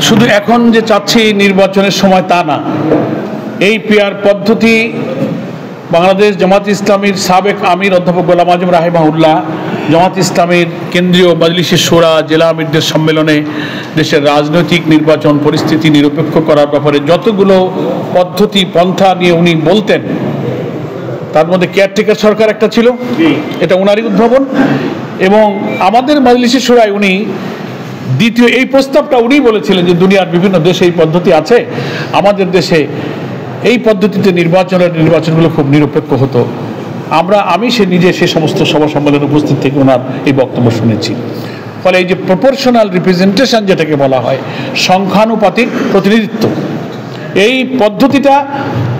শুধু এখন যে চাচ্ছি নির্বাচনের সময় তা না, এই পিআর পদ্ধতি বাংলাদেশ জামাত ইসলামীর সাবেক আমির অধ্যাপক গোলাম আজম রাহিমাহুল্লাহ জামাত ইসলামীর কেন্দ্রীয় মজলিসে শুরা জেলা আমিরদের সম্মেলনে দেশের রাজনৈতিক নির্বাচন পরিস্থিতি নিরপেক্ষ করার ব্যাপারে যতগুলো পদ্ধতি পন্থা নিয়ে উনি বলতেন, তার মধ্যে কেয়ারটেকার সরকার একটা ছিল, এটা ওনারই উদ্ভাবন। এবং আমাদের মজলিসে শুরায় উনি দ্বিতীয় এই প্রস্তাবটা উনি বলেছিলেন যে দুনিয়ার বিভিন্ন দেশে এই পদ্ধতি আছে, আমাদের দেশে এই পদ্ধতিতে নির্বাচনগুলো খুব নিরপেক্ষ হতো। আমি নিজে সে সমস্ত সভা সম্মেলনে উপস্থিত থেকে ওনার এই বক্তব্য শুনেছি। ফলে এই যে প্রপোর্শনাল রিপ্রেজেন্টেশন যেটাকে বলা হয়, সংখ্যানুপাতিক প্রতিনিধিত্ব, এই পদ্ধতিটা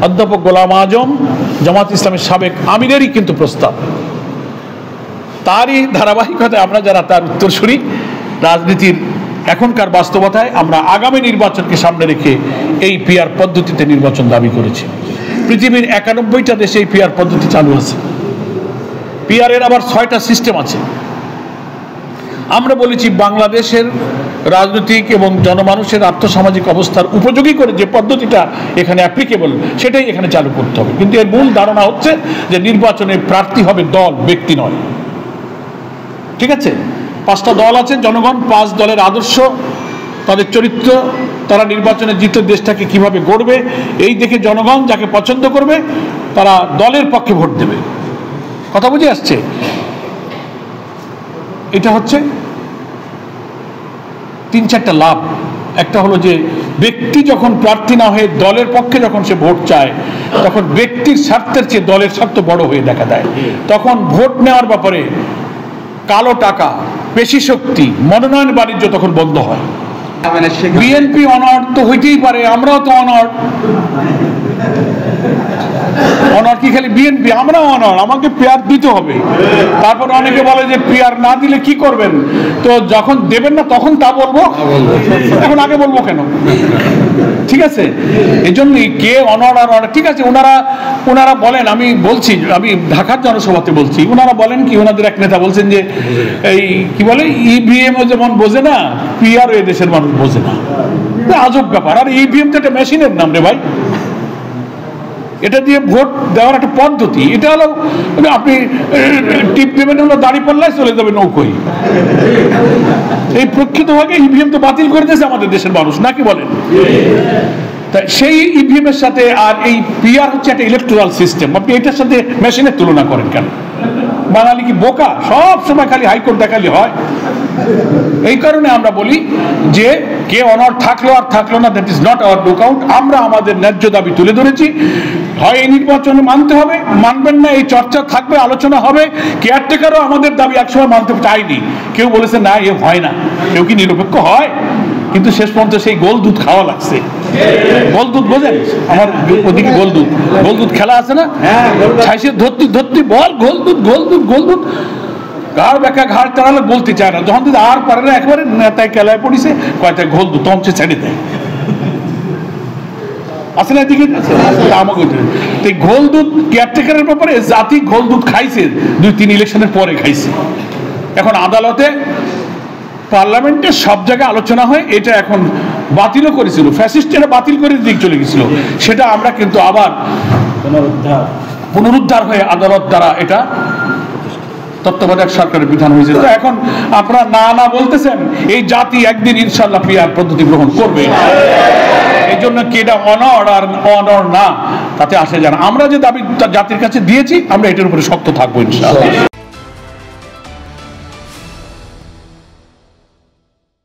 অধ্যাপক গোলাম আজম জামাত ইসলামের সাবেক আমিরেরই কিন্তু প্রস্তাব। তারই ধারাবাহিকতায় আমরা যারা তার উত্তরসূরি, রাজনীতির এখনকার বাস্তবতায় আমরা আগামী নির্বাচনকে সামনে রেখে এই পিআর পদ্ধতিতে নির্বাচন দাবি করেছি। পৃথিবীর 91টা দেশে এই পিআর পদ্ধতি চালু আছে। পিআরের আবার 6টা সিস্টেম আছে। আমরা বলেছি বাংলাদেশের রাজনৈতিক এবং জনমানুষের আর্থসামাজিক অবস্থার উপযোগী করে যে পদ্ধতিটা এখানে অ্যাপ্লিকেবল সেটাই এখানে চালু করতে হবে। কিন্তু এর মূল ধারণা হচ্ছে যে নির্বাচনে প্রার্থী হবে দল, ব্যক্তি নয়। ঠিক আছে, 5টা দল আছে, জনগণ 5 দলের আদর্শ, তাদের চরিত্র, তারা নির্বাচনে জিতে দেশটাকে কিভাবে গড়বে এই দেখে জনগণ যাকে পছন্দ করবে তারা দলের পক্ষে ভোট দেবে। কথা বুঝে আসছে? এটা হচ্ছে 3-4টা লাভ। একটা হলো যে ব্যক্তি যখন প্রার্থী না হয়ে দলের পক্ষে যখন সে ভোট চায়, তখন ব্যক্তির স্বার্থের চেয়ে দলের স্বার্থ বড় হয়ে দেখা দেয়। তখন ভোট নেওয়ার ব্যাপারে কালো টাকা, পেশি শক্তি, মনোনয়ন বাণিজ্য তখন বন্ধ হয়। বিএনপি অনড় তো হইতেই পারে, আমরাও তো অনড়। অনড় কি খালি বিএনপি? আমরাও অনড়, আমাকে পিআর দিতে হবে। তারপর অনেকে বলে যে পিআর না দিলে কি করবেন? তো যখন দেবেন না তখন তা বলবো, এখন আগে বলবো কেন? ঠিক আছে, এই জন্যই কে অনড় আর অনড়। ঠিক আছে, ওনারা বলেন, আমি বলছি, আমি ঢাকার জনসভাতে বলছি, ওনারা বলেন কি, ওনাদের এক নেতা বলছেন যে এই কি বলে ইভিএমও যেমন বোঝে না, পিআরও এ দেশের মানুষ বোঝে না। আজব ব্যাপার। আর ইভিএম তো একটা মেশিনের নাম রে ভাই, এটা দিয়ে ভোট দেওয়ার একটা পদ্ধতি। এটা হলো আপনি টিপ দেবেন, হলো দাড়ি পাল্লায় চলে যাবে নৌকোয়। এই প্রকৃতভাবে ইভিএম তো বাতিল করে দিয়েছে আমাদের দেশের মানুষ, নাকি বলেন? তাই সেই ইভিএম এর সাথে আর এই পিআর হচ্ছে একটা ইলেকট্রাল সিস্টেম, আপনি এটার সাথে মেশিনের তুলনা করেন কেন? বাঙালি কি বোকা? সব সময় খালি হাইকোর্ট দেখালি হয়? এই কারণে আমরা বলি যে কে অনড় থাকলো আর থাকলো না, that is not our lookout. আমরা আমাদের ন্যায্য দাবি তুলে ধরেছি। হয় এই নির্বাচনে মানতে হবে, মানবেন না এই চর্চা থাকবে, আলোচনা হবে। কেয়ারটেকারও আমাদের দাবি একসময় মানতে চাইনি, কেউ বলেছে না এ হয় না। কেউ কি নিরপেক্ষ হয়? কিন্তু শেষ পর্যন্ত সেই গোল দুধ খাওয়া লাগছে। গোল দুধ বোঝেন? আমার ওদিকে গোল দুধ খেলা আছে না, ছাইসে ধরতি বল গোল দুধ, গোল দুধ, গোল দুধ। ঘাড় বেঁকা ঘাড় টানালে বলতে চায় না, যখন আর পারে না একবারে নেতায় খেলায় পড়িছে কয়টা গোল দুধ, তখন সে ছেড়ে দেয়। আছে না এদিকে? আমাকে গোল দুধ কেয়ারটেকারের ব্যাপারে জাতি গোল দুধ খাইছে 2-3 ইলেকশনের পরে খাইছে। এখন আদালতে, পার্লামেন্টে সব জায়গায় আলোচনা হয়, এটা এখন বাতিলও করেছিল, ফ্যাসিস্ট এটা বাতিল করে দিক চলে গেছিল। সেটা আমরা কিন্তু আবার পুনরুদ্ধার হয়ে আদালত দ্বারা এটা তত্ত্বাবধায়ক সরকারের বিধান হয়েছে। তো এখন আপনারা না বলতেছেন, এই জাতি একদিন ইনশাল্লাহ পিআর পদ্ধতি গ্রহণ করবে। এই জন্য কি এটা অনড় আর অনড় না তাতে আসে যান। আমরা যে দাবি জাতির কাছে দিয়েছি, আমরা এটার উপরে শক্ত থাকবো ইনশাআল্লাহ।